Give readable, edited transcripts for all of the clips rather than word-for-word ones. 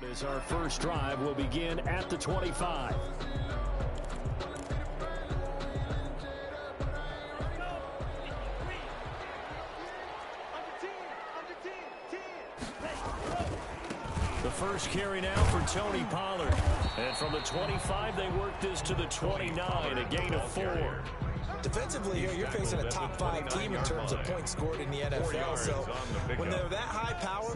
As our first drive will begin at the 25. The first carry now for Tony Pollard. And from the 25, they work this to the 29, a gain of 4. Defensively here, you're facing a top-5 team in terms of points scored in the NFL. So when they're that high power,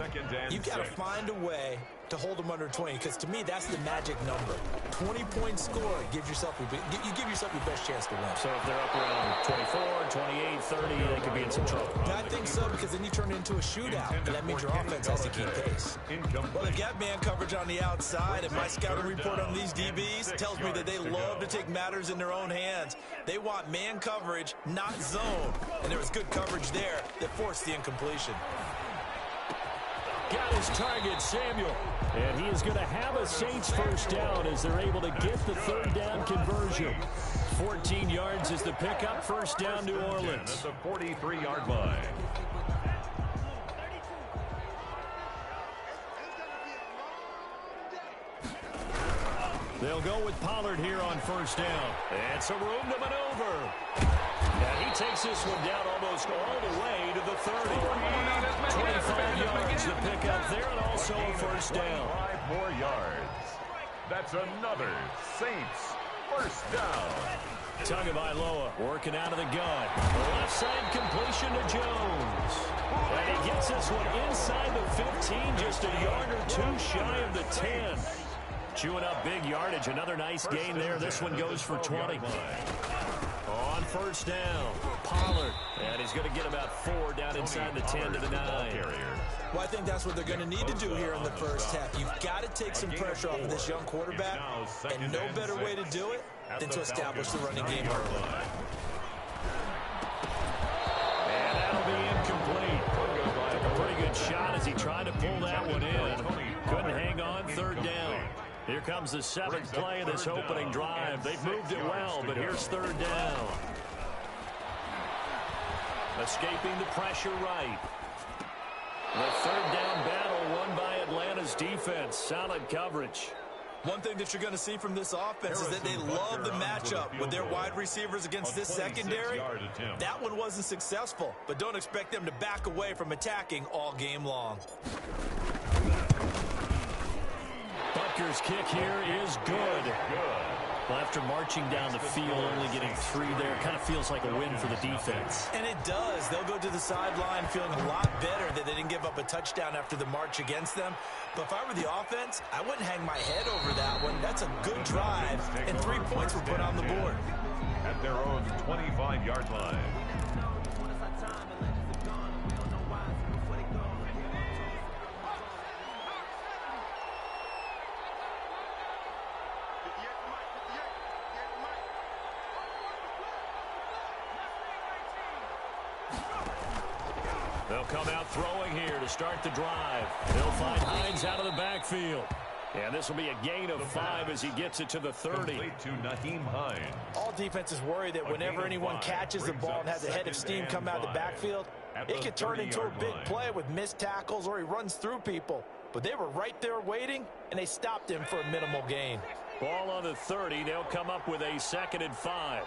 you've got to find a way to hold them under 20. Because to me, that's the magic number. 20 points scored gives yourself you give yourself your best chance to win. So if they're up around 24, 28, 30, they could be in some trouble. I think so, because then you turn it into a shootout, and that means your offense has to keep pace. Well, they've got man coverage on the outside, and my scouting report on these DBs tells me that they love to take matters in their own hands. They want man coverage, not zone. And there was good coverage there that forced the incompletion. Got his target, Samuel. And he is going to have a Saints first down as they're able to get the third down conversion. 14 yards is the pickup, first down New Orleans. At the 43-yard line. They'll go with Pollard here on first down. And some room to maneuver. And he takes this one down almost all the way to the 30. 25 yards to pick up there, and also a first down. 5 more yards. That's another Saints first down. Tagovailoa working out of the gun. The left side completion to Jones. And he gets this one inside the 15, just a yard or two shy of the 10. Chewing up big yardage. Another nice gain there. This one goes for 20. On first down, Pollard. And he's going to get about 4 down inside the 10 to the 9. Well, I think that's what they're going to need to do here in the first half. You've got to take some pressure off of this young quarterback, and no better way to do it than to establish the running game early. And that'll be incomplete. Took a pretty good shot as he tried to pull that one in. Couldn't hang on, third down. Here comes the 7th play of this opening drive. They've moved it well, but here's third down. Escaping the pressure right. The third down battle won by Atlanta's defense. Solid coverage. One thing that you're going to see from this offense is that they love the matchup with their wide receivers against this secondary. That one wasn't successful, but don't expect them to back away from attacking all game long. Butker's kick here is good. Well, after marching down the field, only getting 3 there, kind of feels like a win for the defense. And it does. They'll go to the sideline feeling a lot better that they didn't give up a touchdown after the march against them. But if I were the offense, I wouldn't hang my head over that one. That's a good drive, and 3 points were put on the board. At their own 25-yard line. They'll come out throwing here to start the drive. They'll find Hines out of the backfield. And this will be a gain of 5 as he gets it to the 30. To Nyheim Hines. All defenses worry that whenever anyone catches the ball and has a head of steam come out of the backfield, it could turn into a big play with missed tackles or he runs through people. But they were right there waiting, and they stopped him for a minimal gain. Ball on the 30. They'll come up with a 2nd and 5.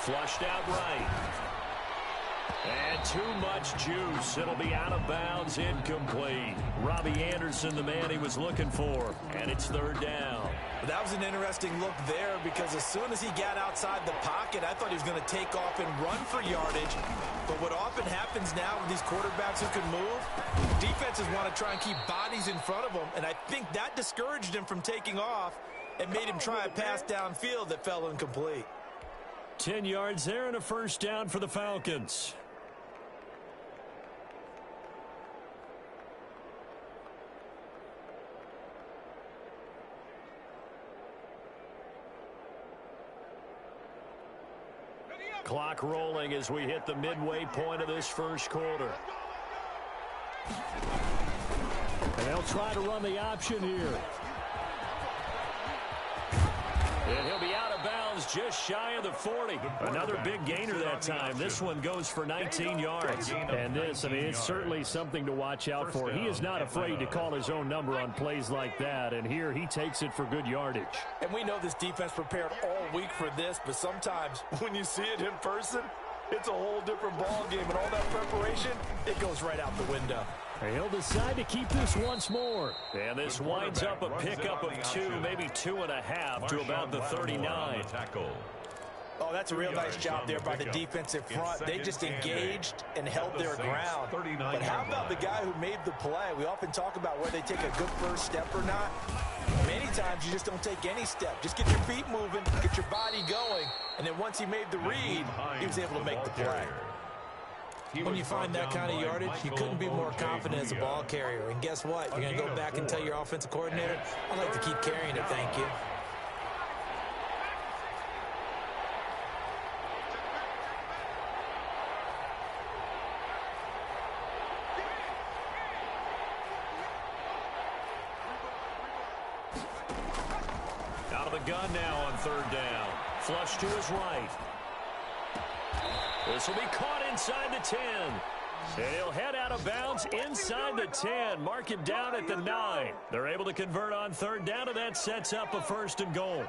Flushed out right. And too much juice. It'll be out of bounds, incomplete. Robbie Anderson, the man he was looking for. And it's third down. That was an interesting look there because as soon as he got outside the pocket, I thought he was going to take off and run for yardage. But what often happens now with these quarterbacks who can move, defenses want to try and keep bodies in front of them. And I think that discouraged him from taking off and made him try a pass downfield that fell incomplete. 10 yards there and a first down for the Falcons. Clock rolling as we hit the midway point of this first quarter. And they'll try to run the option here. And he'll be out of bounds just shy of the 40. Another big gainer that time. This one goes for 19 yards. And this, I mean, it's certainly something to watch out for. He is not afraid to call his own number on plays like that. And here he takes it for good yardage. And we know this defense prepared all week for this, but sometimes when you see it in person, it's a whole different ball game, and all that preparation, it goes right out the window. He'll decide to keep this once more. And this winds up a pickup of 2, maybe 2.5 to about the 39. Oh, that's a real nice job there by the defensive front. They just engaged and held their ground. But how about the guy who made the play? We often talk about whether they take a good first step or not. Many times you just don't take any step. Just get your feet moving, get your body going, and then once he made the read, he was able to make the play. When you find that kind of yardage, you couldn't be more confident as a ball carrier. And guess what? You're going to go back and tell your offensive coordinator, I'd like to keep carrying it, thank you. Out of the gun now on 3rd down. Flush to his right. This will be caught inside the 10. And he'll head out of bounds inside the 10. Mark it down at the 9. They're able to convert on 3rd down, and that sets up a 1st and goal.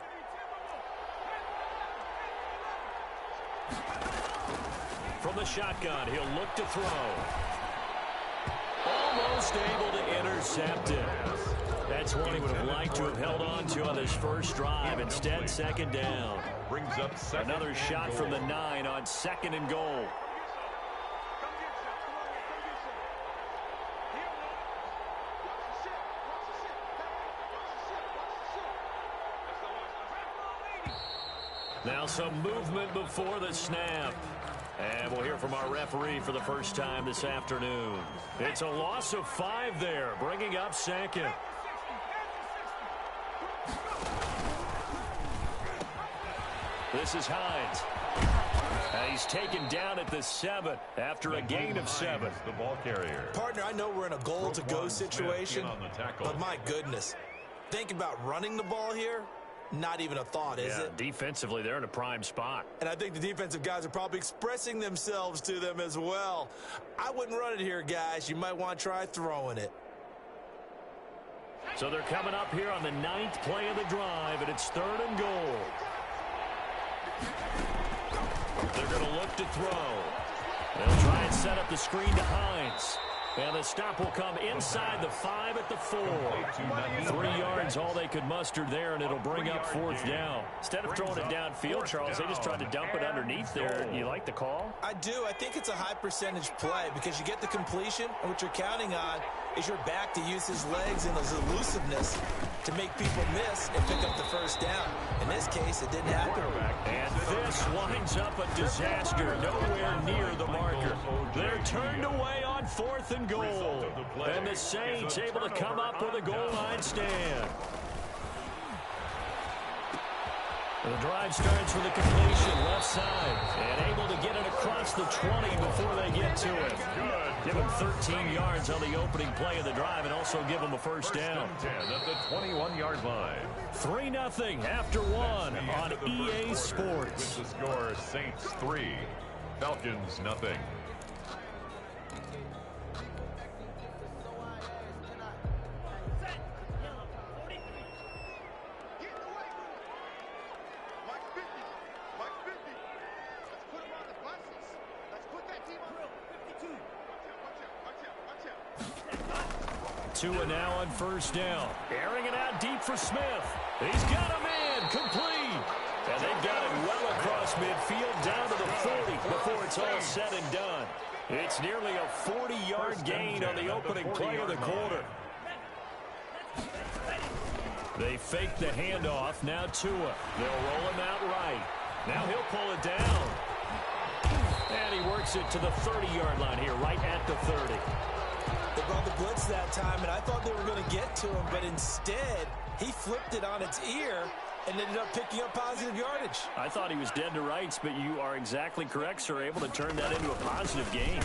From the shotgun, he'll look to throw. Almost able to intercept it. That's one he would have liked to have held on to on this first drive. Instead, 2nd down. Brings up another shot from the 9 on 2nd and goal. Now some movement before the snap. And we'll hear from our referee for the first time this afternoon. It's a loss of 5 there, bringing up 2nd. This is Hines. He's taken down at the 7 after a gain of 7. The ball carrier. Partner, I know we're in a goal-to-go situation, but my goodness. Think about running the ball here. Not even a thought, is it? Defensively, they're in a prime spot. And I think the defensive guys are probably expressing themselves to them as well. I wouldn't run it here, guys. You might want to try throwing it. So they're coming up here on the 9th play of the drive, and it's 3rd and goal. They're going to look to throw. They'll try and set up the screen to Hines. And the stop will come inside the 5 at the 4. 3 yards, all they could muster there, and it'll bring up 4th down. Instead of throwing it downfield, Charles, they just tried to dump it underneath there. You like the call? I do. I think it's a high-percentage play because you get the completion, and what you're counting on is your back to use his legs and his elusiveness to make people miss and pick up the first down. In this case, it didn't happen. And this winds up a disaster, nowhere near the marker. They're turned away on 4th and goal. And the Saints able to come up with a goal line stand. The drive starts with a completion left side and able to get it across the 20 before they get to it. Give him 13 yards on the opening play of the drive and also give him a first down. 10 at the 21-yard line. 3-0 after 1 on EA Sports. With the score, Saints 3, Falcons 0. Tua now on first down. Airing it out deep for Smith. He's got him in. Complete. And they've got it well across midfield down to the 40 before it's all said and done. It's nearly a 40-yard gain on the opening play of the quarter. They fake the handoff. Now Tua. They'll roll him out right. Now he'll pull it down. And he works it to the 30-yard line here, right at the 30. They brought the blitz that time, and I thought they were going to get to him, but instead, he flipped it on its ear and ended up picking up positive yardage. I thought he was dead to rights, but you are exactly correct, sir. Able to turn that into a positive gain.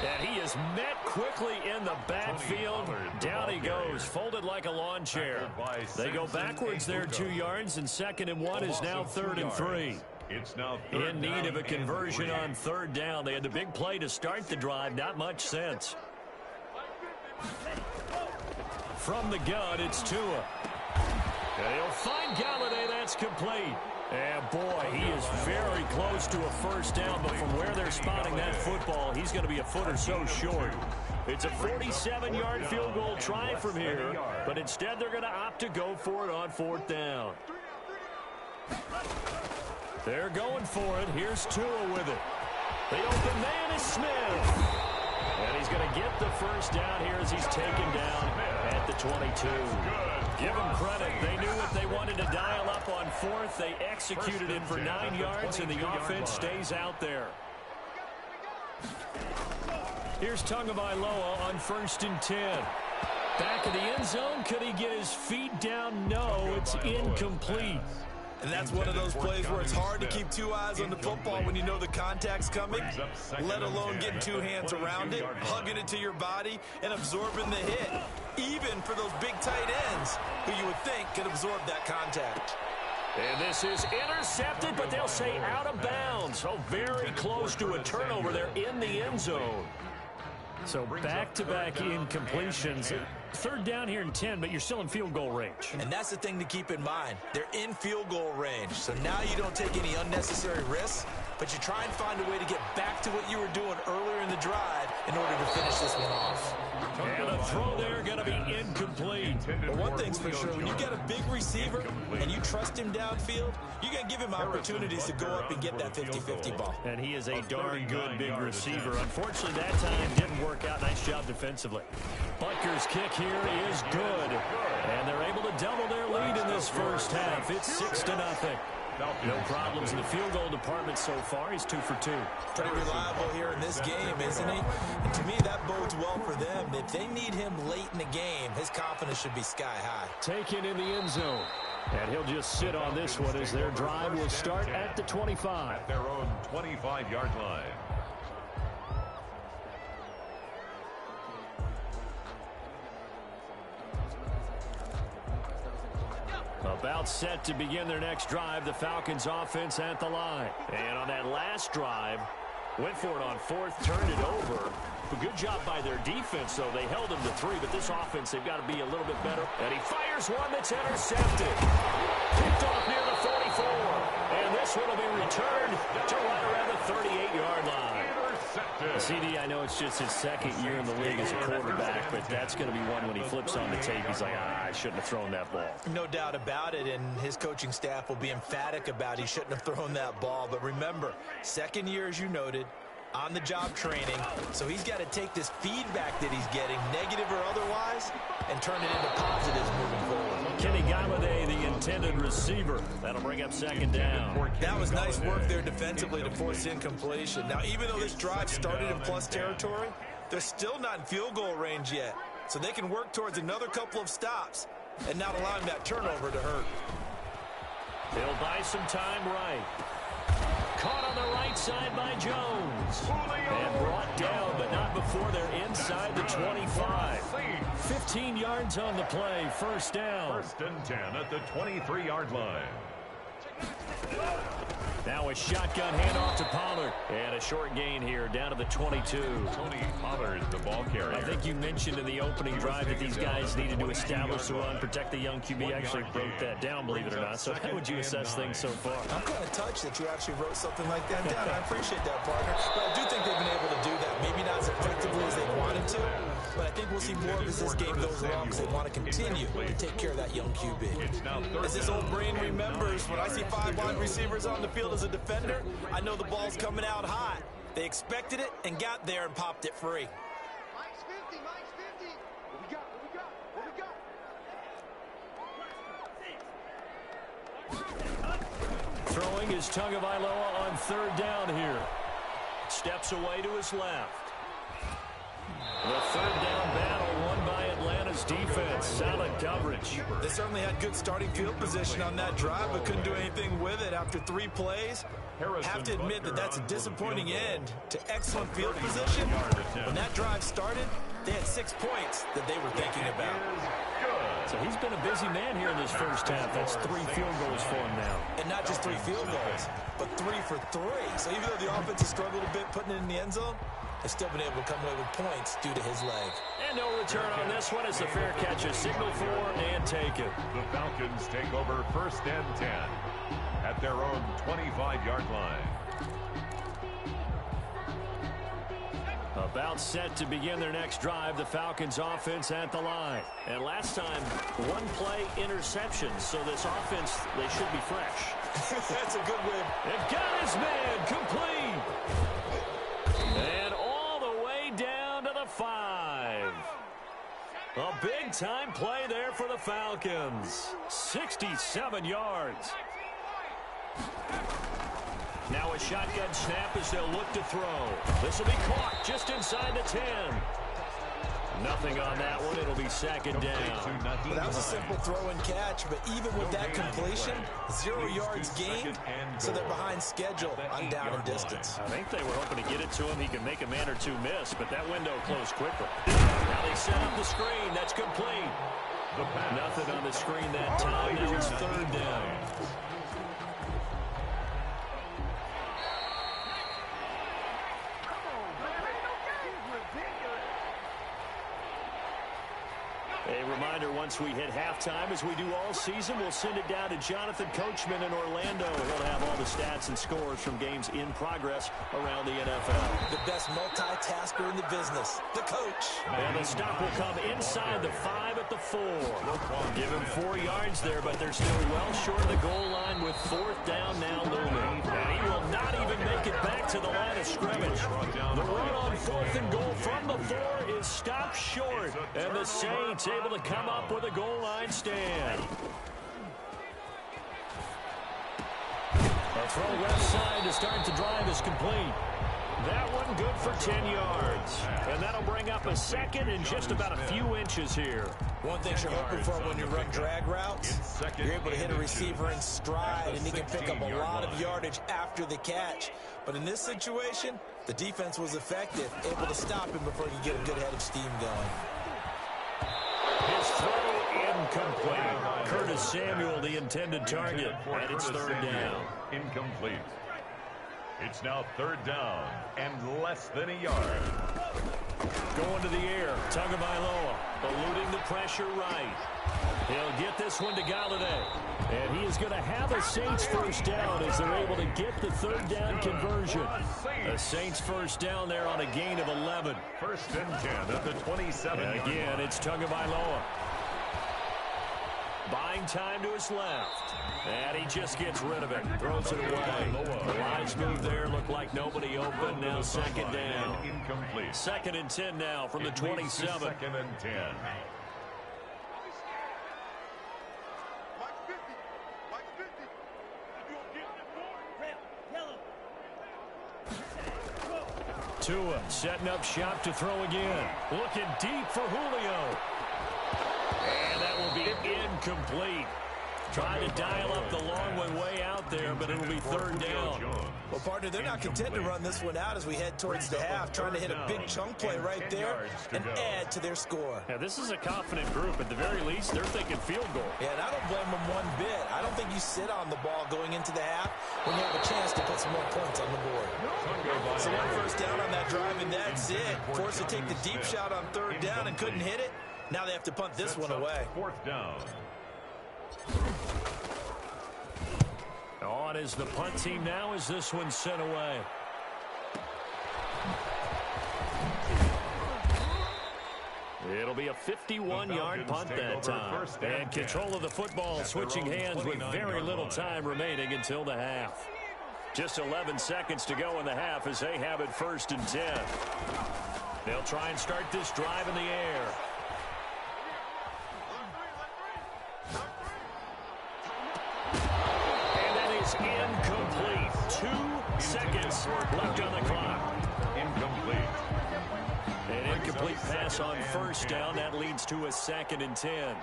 And he is met quickly in the backfield. Down he goes, folded like a lawn chair. They go backwards there 2 yards, and 2nd and 1 is now 3rd and 3. It's now In need of a conversion on 3rd down. They had the big play to start the drive. Not much sense. From the gun, it's Tua. And he'll find Galladay. That's complete. And, boy, he is very close to a 1st down, but from where they're spotting that football, he's going to be a foot or so short. It's a 47-yard field goal try from here, but instead they're going to opt to go for it on 4th down. They're going for it. Here's Tua with it. The open man is Smith. And he's going to get the 1st down here as he's taken down at the 22. Give them credit. They knew what they wanted to dial up on 4th. They executed it for 9 yards, and the offense stays out there. Here's Tagovailoa on 1st and 10. Back of the end zone. Could he get his feet down? No, it's incomplete. And that's one of those plays where it's hard to keep 2 eyes on the football when you know the contact's coming, let alone getting 2 hands around it, hugging it to your body, and absorbing the hit, even for those big tight ends who you would think could absorb that contact. And this is intercepted, but they'll say out of bounds. So very close to a turnover there in the end zone. So back-to-back incompletions. 3rd down here in 10, but you're still in field goal range. And that's the thing to keep in mind. They're in field goal range. So now you don't take any unnecessary risks, but you try and find a way to get back to what you were doing earlier in the drive in order to finish this one off. And a throw there going to be incomplete. But one thing's for sure, when you get a big receiver and you trust him downfield, you're going to give him opportunities to go up and get that 50-50 ball. And he is a darn good big receiver. Unfortunately, that time didn't work out. Nice job defensively. Butker's kick here is good. And they're able to double their lead in this 1st half. It's 6-0. No problems in the field goal department so far. He's 2 for 2. Pretty reliable here in this game, isn't he? And to me, that bodes well for them. If they need him late in the game, his confidence should be sky high. Taken in the end zone. And he'll just sit on this one as their drive will start at the 25. At their own 25-yard line. About set to begin their next drive, the Falcons offense at the line. And on that last drive, went for it on 4th, turned it over. A good job by their defense, though. They held him to 3, but this offense, they've got to be a little bit better. And he fires one that's intercepted. Kicked off near the 44. And this one will be returned to right around the 38-yard line. CD, I know it's just his 2nd year in the league as a quarterback, but that's going to be one when he flips on the tape. He's like, I shouldn't have thrown that ball. No doubt about it, and his coaching staff will be emphatic about he shouldn't have thrown that ball. But remember, 2nd year, as you noted, on-the-job training, so he's got to take this feedback that he's getting, negative or otherwise, and turn it into positives moving forward. Kenny Galladay, the intended receiver. That'll bring up 2nd down. That was nice work there defensively to force incompletion. Now, even though this drive started in plus territory, they're still not in field goal range yet, so they can work towards another couple of stops and not allowing that turnover to hurt. They'll buy some time right. Caught on the right side by Jones. And brought down, but not before they're inside the 25. 15 yards on the play. 1st down. 1st and 10 at the 23-yard line. Now a shotgun handoff to Pollard. And a short gain here down to the 22. Tony Pollard, the ball carrier. I think you mentioned in the opening drive that these guys needed to establish the run, protect the young QB. Actually broke that down, believe it or not. So how would you assess things so far? I'm kind of touched that you actually wrote something like that down. I appreciate that, partner. But I do think they've been able to do that. Maybe not as effectively as they wanted to, but I think we'll see more of as this game goes along because they want to continue to take care of that young QB. As this old brain remembers, when I see 5 wide receivers on the field as a defender, I know the ball's coming out hot. They expected it and got there and popped it free. Mike's 50, Mike's 50. What we got? Throwing is Tagovailoa on 3rd down here. Steps away to his left. The 3rd down battle won by Atlanta's defense. Solid coverage. They certainly had good starting field position on that drive, but couldn't do anything with it after 3 plays. Have to admit that that's a disappointing end to excellent field position. When that drive started, they had 6 points that they were thinking about. So he's been a busy man here in this first half. That's 3 field goals for him now. And not just 3 field goals, but 3 for 3. So even though the offense has struggled a bit putting it in the end zone, they've still been able to come away with points due to his leg. And no return on this one as the fair catch is signaled for and taken. The Falcons take over 1st and 10 at their own 25-yard line. About set to begin their next drive, the Falcons offense at the line. And last time, 1 play interception, so this offense, they should be fresh. That's a good win. They've got his man complete. And all the way down to the 5. A big-time play there for the Falcons. 67 yards. Now a shotgun snap as they'll look to throw. This will be caught just inside the 10. Nothing on that one. It'll be 2nd down. Well, that was a simple throw and catch, but even with that completion, 0 yards gained, so they're behind schedule on down and distance. I think they were hoping to get it to him. He can make a man or two miss, but that window closed quickly. Now they set up the screen. That's complete. Nothing on the screen that time. Now it's 3rd down. A reminder, once we hit halftime, as we do all season, we'll send it down to Jonathan Coachman in Orlando. He'll have all the stats and scores from games in progress around the NFL. The best multitasker in the business, the coach. And the stop will come inside the 5 at the 4. Give him 4 yards there, but they're still well short of the goal line with 4th down now looming. And he will not even make it back to the line of scrimmage. The run on 4th and goal from the 4 is stopped short, and the Saints able to come up with a goal line stand. A throw left side to start the drive is complete. That one good for 10 yards. And that'll bring up a 2nd and just about a few inches here. One thing you're hoping for when you run drag routes, you're able to hit a receiver in stride, and he can pick up a lot of yardage after the catch. But in this situation, the defense was effective, able to stop him before he could get a good head of steam going. His throw incomplete. Curtis Samuel, the intended target, and it's 3rd down. Incomplete. It's now 3rd down and less than a yard. Going to the air, Tagovailoa, eluding the pressure right. He'll get this one to Galladay. And he is going to have a Saints 1st down as they're able to get the 3rd down conversion. A Saints 1st down there on a gain of 11. 1st and 10 at the 27. And again, it's Tagovailoa. Buying time to his left. And he just gets rid of it. Throws it away. The lines move there. Look like nobody open. Now 2nd down. Incomplete. 2nd and 10 now from the 27. 2nd and 10. Tua setting up shop to throw again. Looking deep for Julio. And that will be incomplete. Trying to dial up the long one way out there, but it'll be 3rd down. Well, partner, they're not content to run this one out as we head towards the half, trying to hit a big chunk play right there and add to their score. Yeah, this is a confident group. At the very least, they're thinking field goal. Yeah, and I don't blame them one bit. I don't think you sit on the ball going into the half when you have a chance to put some more points on the board. So 1 1st down on that drive, and that's it. Forced to take the deep shot on 3rd down and couldn't hit it. Now they have to punt this one away. 4th down. On is the punt team now as this one's sent away. It'll be a 51-yard punt that time. And control of the football switching hands with very little time remaining until the half. Just 11 seconds to go in the half as they have it 1st and 10. They'll try and start this drive in the air. And that is incomplete. 2 seconds left on the clock. Incomplete. An incomplete pass on 1st down. That leads to a 2nd and 10.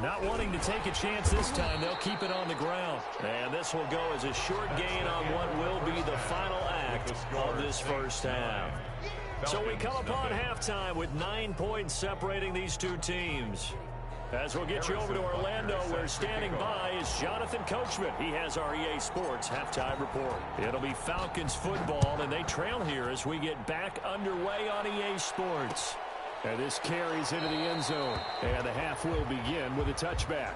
Not wanting to take a chance this time, they'll keep it on the ground. And this will go as a short gain on what will be the final act of this first half. So we come upon halftime with 9 points separating these two teams. As we'll get you over to Orlando, where standing by is Jonathan Coachman. He has our EA Sports halftime report. It'll be Falcons football, and they trail here as we get back underway on EA Sports. And this carries into the end zone. And the half will begin with a touchback.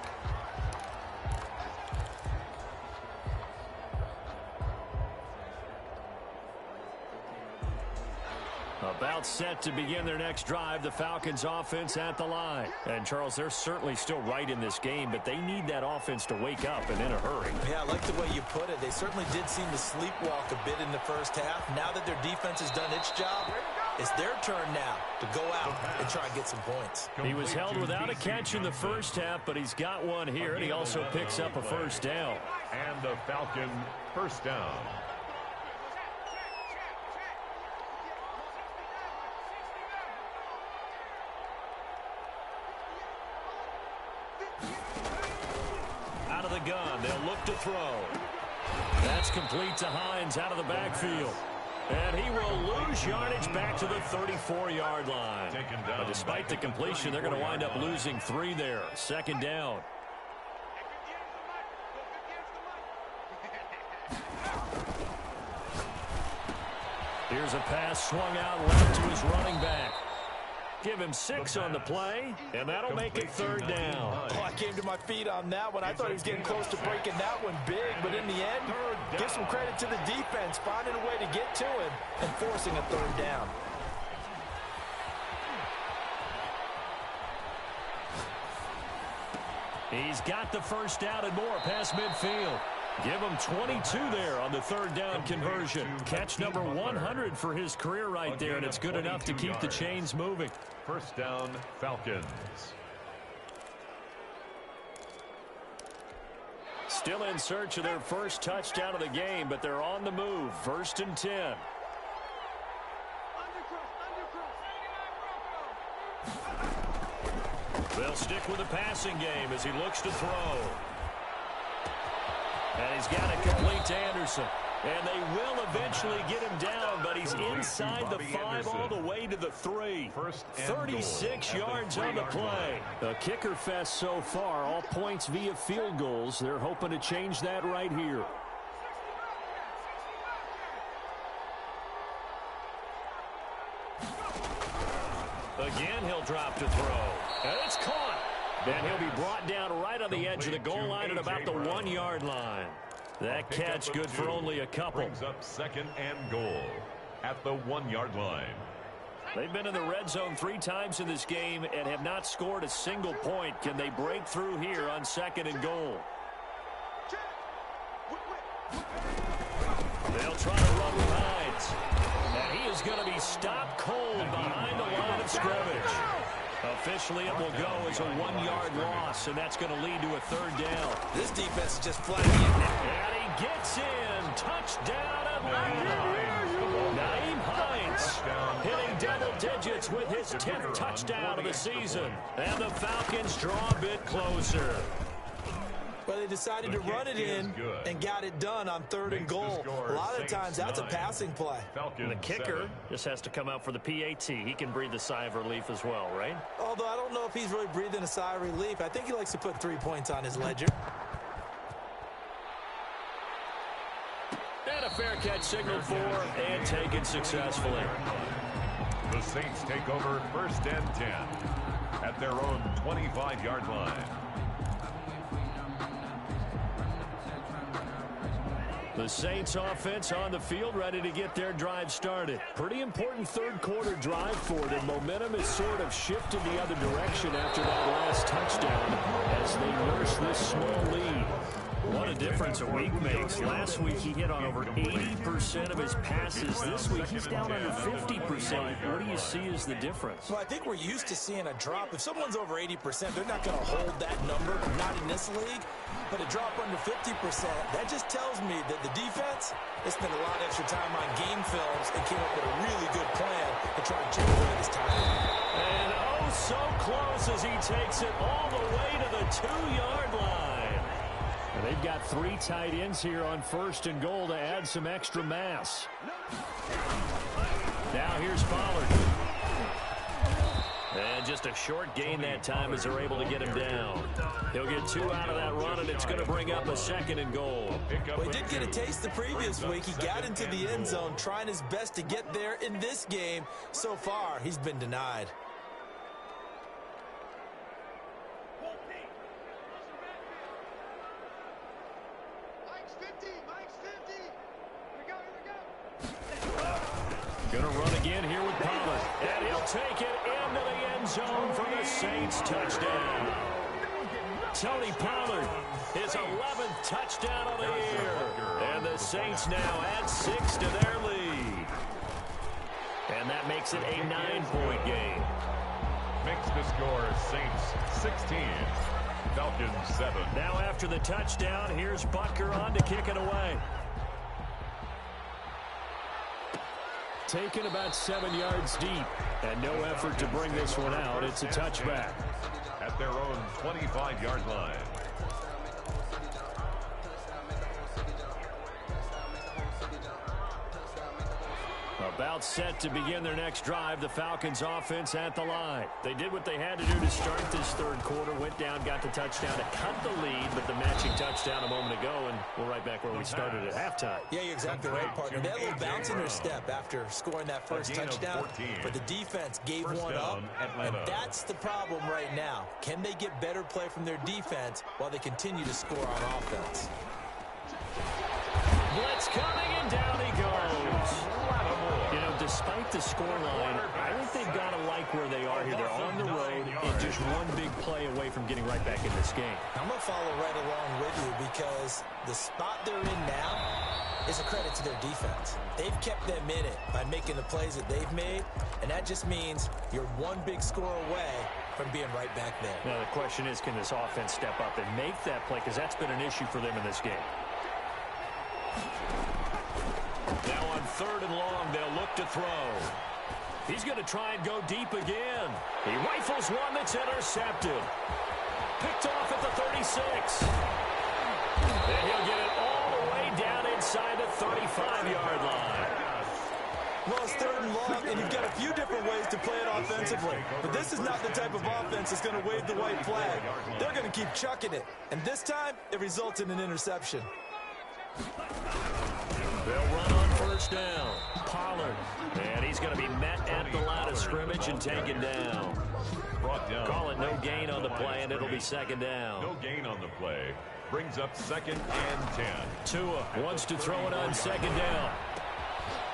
About set to begin their next drive, the Falcons offense at the line. And, Charles, they're certainly still right in this game, but they need that offense to wake up and in a hurry. Yeah, I like the way you put it. They certainly did seem to sleepwalk a bit in the first half. Now that their defense has done its job, it's their turn now to go out and try and get some points. He was held without a catch in the first half, but he's got one here, and he also picks up a first down. And the Falcon first down. Out of the gun, they'll look to throw. That's complete to Hines out of the backfield. And he will lose yardage back to the 34-yard line. But despite the completion, they're going to wind up losing 3 there. Second down. Here's a pass swung out left to his running back. Give him 6 on the play, and that'll make it third down. Oh, I came to my feet on that one. I thought he was getting close to breaking that one big, but in the end, give some credit to the defense, finding a way to get to him and forcing a third down. He's got the first down and more past midfield. Give him 22 there on the third down conversion. Catch number 100 for his career right there, and it's good enough to keep the chains moving. First down, Falcons. Still in search of their first touchdown of the game, but they're on the move. First and 10. They'll stick with the passing game as he looks to throw. And he's got it complete to Anderson. And they will eventually get him down, but he's inside the 5 all the way to the 3. 36 yards on the play. A kicker fest so far, all points via field goals. They're hoping to change that right here. Again, he'll drop to throw. And it's caught. And he'll be brought down right on the edge of the goal line at about the 1-yard line. That catch good for only a couple. Brings up second and goal at the 1-yard line. They've been in the red zone 3 times in this game and have not scored a single point. Can they break through here on second and goal? They'll try to run with Hines. And he is going to be stopped cold behind the line of scrimmage. Officially, it will go as a 1-yard loss, and that's going to lead to a third down. This defense is just flat getting it. And he gets in. Touchdown, Atlanta. Nyheim Hines hitting double digits with his 10th touchdown of the season. And the Falcons draw a bit closer. But they decided to run it in and got it done on third and goal. A lot of times, that's a passing play. And the kicker just has to come out for the PAT. He can breathe a sigh of relief as well, right? Although I don't know if he's really breathing a sigh of relief. I think he likes to put 3 points on his ledger. And a fair catch signaled for and taken successfully. The Saints take over first and 10 at their own 25-yard line. The Saints offense on the field, ready to get their drive started. Pretty important third quarter drive for them. Momentum has sort of shifted the other direction after that last touchdown as they nurse this small lead. What a difference a week makes. Last week he hit on over 80% of his passes. This week he's down under 50%. What do you see as the difference? Well, I think we're used to seeing a drop. If someone's over 80%, they're not going to hold that number, not in this league. But a drop under 50%, that just tells me that the defense has spent a lot of extra time on game films and came up with a really good plan to try and chip away this time. And oh, so close as he takes it all the way to the 2-yard line. And they've got 3 tight ends here on 1st and goal to add some extra mass. Now here's Pollard. And just a short gain that time as they're able to get him down. He'll get 2 out of that run, and it's going to bring up a 2nd and goal. Well, he did get a taste the previous week. He got into the end zone, trying his best to get there in this game. So far, he's been denied. Mike's 50, Mike's 50. Here we go, here we go. Going to run again here with Pollard. And he'll take it into the end zone for the Saints touchdown. Tony Pollard, his 11th touchdown of the year. And the Saints now add 6 to their lead. And that makes it a 9-point game. Makes the score Saints 16, Falcons 7. Now after the touchdown, here's Butker on to kick it away. Taken about 7 yards deep, and no effort to bring this one out. It's a touchback. At their own 25-yard line. About set to begin their next drive, the Falcons offense at the line. They did what they had to do to start this 3rd quarter, went down, got the touchdown to cut the lead, but the matching touchdown a moment ago, and we're right back where we started at halftime. Yeah, you're exactly right, partner. They had a little bounce in their step after scoring that first touchdown, but the defense gave one up, and that's the problem right now. Can they get better play from their defense while they continue to score on offense? Blitz coming, and down he goes. You know, despite the scoreline, I think they've got to like where they are here. They're on the road and just one big play away from getting right back in this game. I'm going to follow right along with you because the spot they're in now is a credit to their defense. They've kept them in it by making the plays that they've made, and that just means you're one big score away from being right back there. Now, the question is, can this offense step up and make that play? Because that's been an issue for them in this game. Now on 3rd and long, they'll look to throw. He's going to try and go deep again. He rifles one that's intercepted. Picked off at the 36. And he'll get it all the way down inside the 35-yard line. Well, it's 3rd and long, and you've got a few different ways to play it offensively. But this is not the type of offense that's going to wave the white flag. They're going to keep chucking it. And this time, it results in an interception. They'll run on 1st down. Pollard. And he's going to be met at the line of scrimmage and taken down. Brought down. Call it no gain on the play, and it'll be 2nd down. No gain on the play. Brings up 2nd and 10. Tua wants to throw it on 2nd down.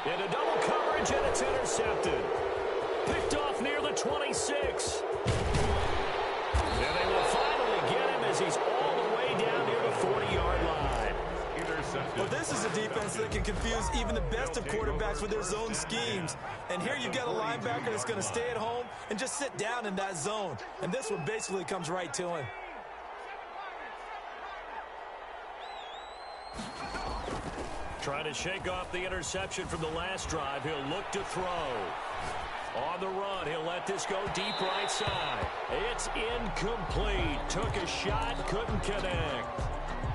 Into double coverage, and it's intercepted. Picked off near the 26. And they will finally get him as he's all the way down near the 40-yard line. Well, this is a defense that can confuse even the best of quarterbacks with their zone schemes. And here you've got a linebacker that's going to stay at home and just sit down in that zone. And this one basically comes right to him. Trying to shake off the interception from the last drive. He'll look to throw. On the run, he'll let this go deep right side. It's incomplete. Took a shot, couldn't connect.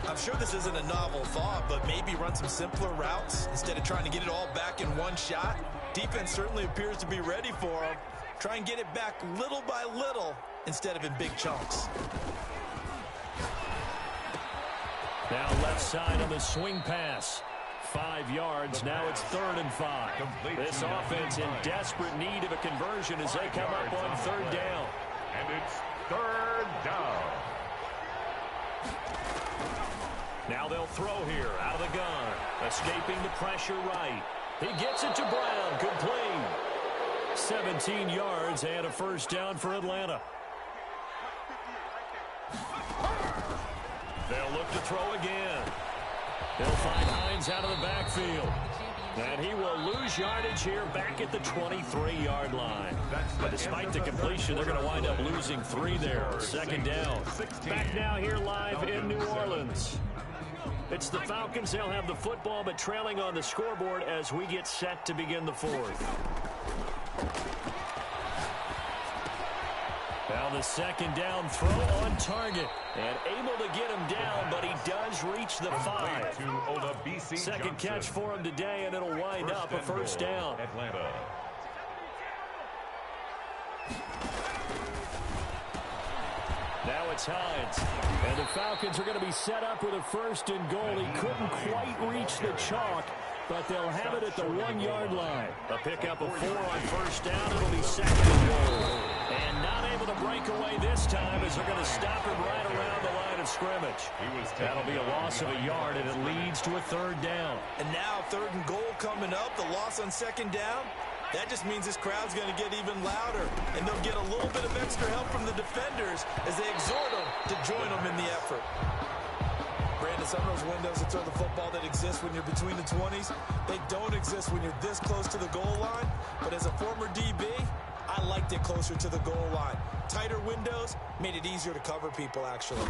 I'm sure this isn't a novel thought, but maybe run some simpler routes instead of trying to get it all back in one shot. Defense certainly appears to be ready for him. Try and get it back little by little instead of in big chunks. Now left side on the swing pass. 5 yards. Now it's 3rd and 5. This offense in desperate need of a conversion as they come up on 3rd down. And it's 3rd down. Now they'll throw here out of the gun. Escaping the pressure right. He gets it to Brown. Complete. 17 yards and a 1st down for Atlanta. They'll look to throw again. They'll find Hines out of the backfield. And he will lose yardage here back at the 23-yard line. But despite the completion, they're going to wind up losing 3 there. 2nd down. Back now here live in New Orleans. It's the Falcons. They'll have the football, but trailing on the scoreboard as we get set to begin the 4th. the second down throw on target. And able to get him down, but he does reach the 5. Second catch for him today, and it'll wind up a first down. Atlanta. Now it's Hines. And the Falcons are going to be set up with a first and goal. He couldn't quite reach the chalk, but they'll have it at the 1-yard line. A pickup of 4 on first down. It'll be second and goal. And not able to break away this time as they're going to stop him right around the line of scrimmage. That'll be a loss of a yard, and it leads to a third down. And now third and goal coming up. The loss on second down. That just means this crowd's going to get even louder, and they'll get a little bit of extra help from the defenders as they exhort them to join them in the effort. Brandon, some of those windows to throw the football that exist when you're between the 20s, they don't exist when you're this close to the goal line. But as a former DB, I liked it closer to the goal line. Tighter windows made it easier to cover people, actually.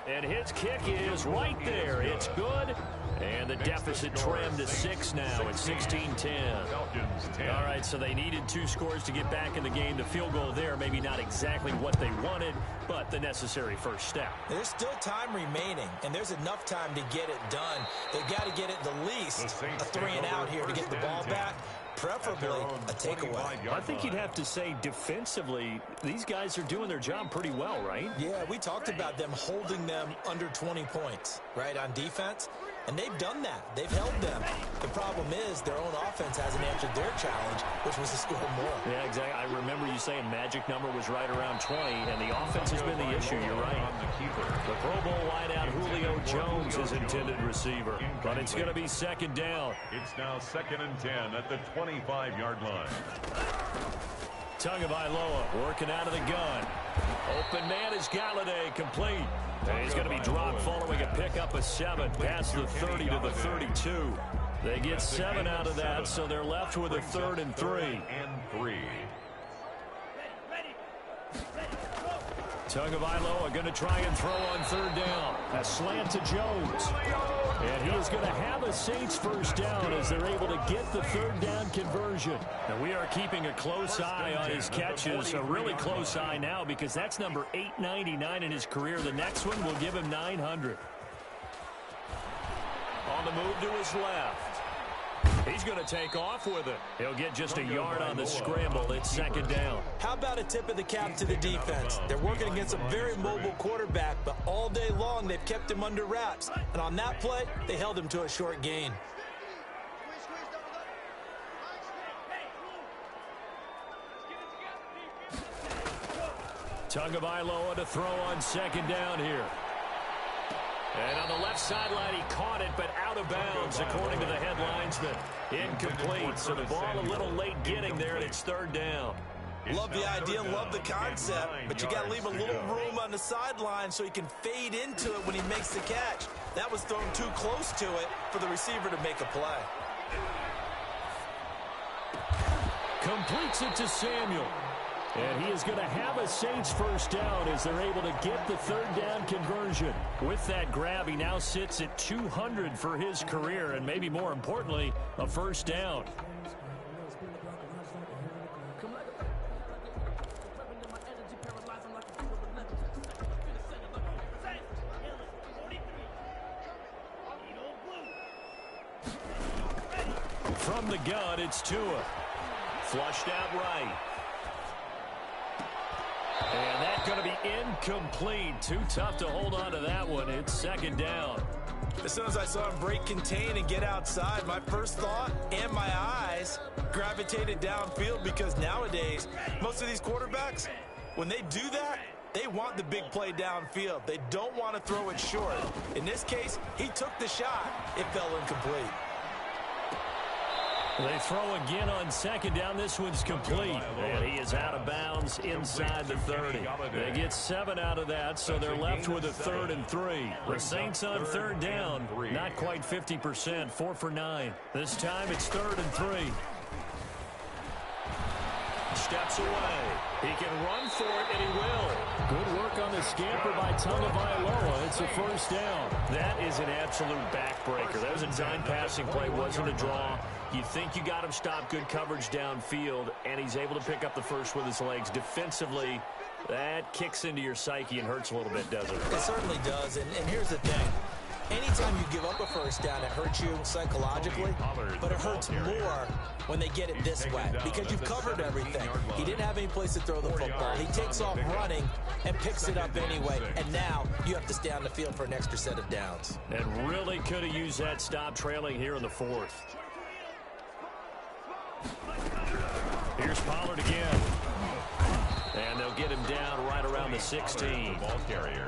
And his kick is right there. It's good. And the deficit trimmed to 6 now at 16-10. All right, so they needed 2 scores to get back in the game. The field goal there, maybe not exactly what they wanted, but the necessary first step. There's still time remaining, and there's enough time to get it done. They've got to get it the least a 3 and out here to get the ball back. Preferably a takeaway. I think you'd have to say defensively, these guys are doing their job pretty well, right? Yeah, we talked about them holding them under 20 points, right, on defense. And they've done that. They've held them. The problem is their own offense hasn't answered their challenge, which was to score more. Yeah, exactly. I remember you saying magic number was right around 20, and the offense has been the issue. You're right. The Pro Bowl wideout Julio Jones is intended receiver, but it's going to be second down. It's now 2nd and 10 at the 25-yard line. Tagovailoa working out of the gun. Open man is Galladay, complete. And he's going to be dropped following a pickup of 7 past the 30 to the 32. They get 7 out of that, so they're left with a 3rd and 3. Tagovailoa going to try and throw on 3rd down. A slant to Jones. And he is going to have a Saints first down as they're able to get the 3rd down conversion. And we are keeping a close eye on his catches, a really close eye now because that's number 899 in his career. The next one will give him 900. On the move to his left. He's going to take off with it. He'll get just a yard on the scramble. It's second down. How about a tip of the cap to the defense? They're working against a very mobile quarterback, but all day long they've kept him under wraps. And on that play, they held him to a short gain. Tagovailoa to throw on second down here. And on the left sideline, he caught it, but out of bounds, according to the headlines. Incomplete, so the ball a little late getting there, and it's 3rd down. Love the idea, love the concept, but you got to leave a little room on the sideline so he can fade into it when he makes the catch. That was thrown too close to it for the receiver to make a play. Completes it to Samuel. And he is going to have a Saints first down as they're able to get the 3rd down conversion. With that grab, he now sits at 200 for his career, and maybe more importantly, a first down. From the gun, it's Tua. Flushed out right. And that's going to be incomplete. Too tough to hold on to that one. It's second down. As soon as I saw him break contain and get outside, my first thought and my eyes gravitated downfield because nowadays, most of these quarterbacks, when they do that, they want the big play downfield. They don't want to throw it short. In this case, he took the shot. It fell incomplete. They throw again on second down. This one's complete. And he is out of bounds inside the 30. They get 7 out of that, so they're left with a 3rd and 3. The Saints on 3rd down, not quite 50%, 4 for 9. This time it's 3rd and 3. Steps away. He can run for it, and he will. Good work on the scamper by Tagovailoa. It's a first down. That is an absolute backbreaker. That was a dime passing play. Wasn't a draw. You think you got him stopped, good coverage downfield, and he's able to pick up the first with his legs. Defensively, that kicks into your psyche and hurts a little bit, doesn't it? It certainly does, and here's the thing. Anytime you give up a first down, it hurts you psychologically, but it hurts more when they get it this way because you've covered everything. He didn't have any place to throw the football. He takes off running and picks it up anyway, and now you have to stay on the field for an extra set of downs. And really could have used that stop trailing here in the fourth. Here's Pollard again. And they'll get him down right around the 16.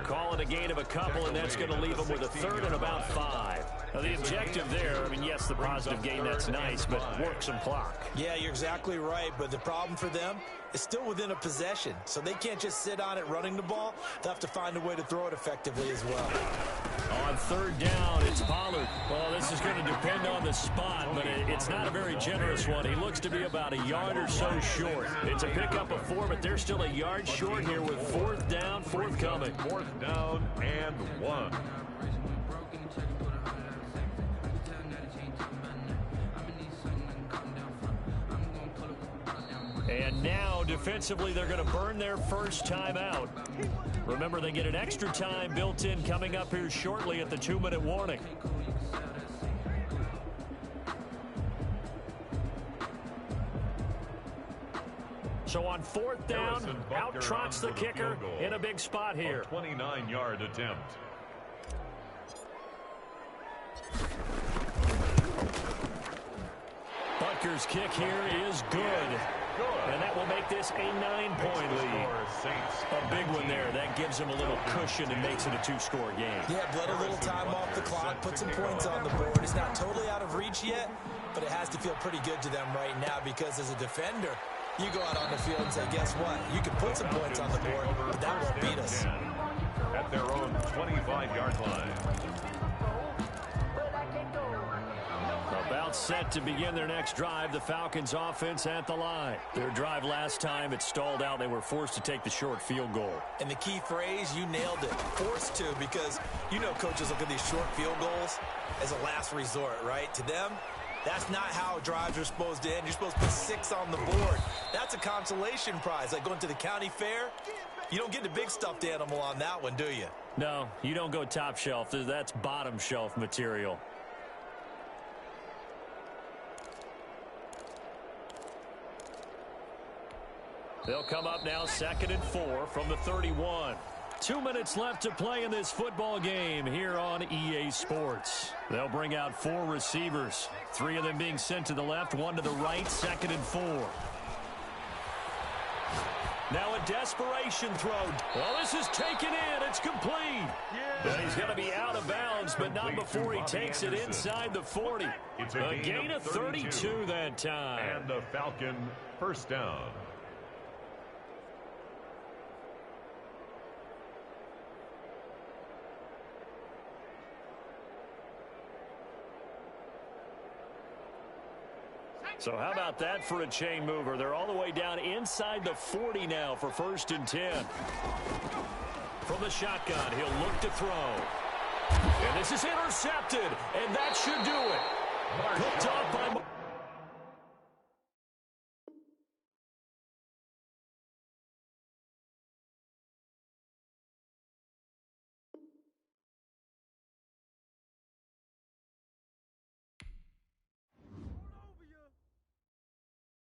Call it a gain of a couple, and that's going to leave him with a third and about 5. Now, the objective there, I mean, yes, the positive gain, that's nice, but work some clock. Yeah, you're exactly right, but the problem for them is still within a possession, so they can't just sit on it running the ball. They'll have to find a way to throw it effectively as well. On third down, it's Pollard. Well, this is going to depend on the spot, but it's not a very generous one. He looks to be about a yard or so short. It's a pickup of 4, but they're still a yard short here with fourth down, forthcoming. Fourth down and 1. And now, defensively, they're going to burn their first time out. Remember, they get an extra time built in coming up here shortly at the 2-minute warning. So on fourth down, out trots the kicker in a big spot here. 29-yard attempt. Butker's kick here is good. And that will make this a 9-point lead. A big one there. That gives him a little cushion and makes it a 2-score game. Yeah, bled a little time off the clock, put some points on the board. It's not totally out of reach yet, but it has to feel pretty good to them right now because as a defender, you go out on the field and say, guess what? You can put some points on the board, but that won't beat us. At their own 25-yard line. About set to begin their next drive, the Falcons offense at the line. Their drive last time, it stalled out. They were forced to take the short field goal. And the key phrase, you nailed it, forced to, because you know coaches look at these short field goals as a last resort, right? To them, that's not how drives are supposed to end. You're supposed to put 6 on the board. That's a consolation prize, like going to the county fair. You don't get the big stuffed animal on that one, do you? No, you don't go top shelf. That's bottom shelf material. They'll come up now 2nd and 4 from the 31. 2 minutes left to play in this football game here on EA Sports. They'll bring out 4 receivers, 3 of them being sent to the left, 1 to the right, 2nd and 4. Now a desperation throw. Well, this is taken in. It's complete. And he's going to be out of bounds, but not before he takes it inside the 40. A gain of 32 that time. And the Falcon first down. So how about that for a chain mover? They're all the way down inside the 40 now for 1st and 10. From the shotgun, he'll look to throw. And this is intercepted, and that should do it. Picked off by...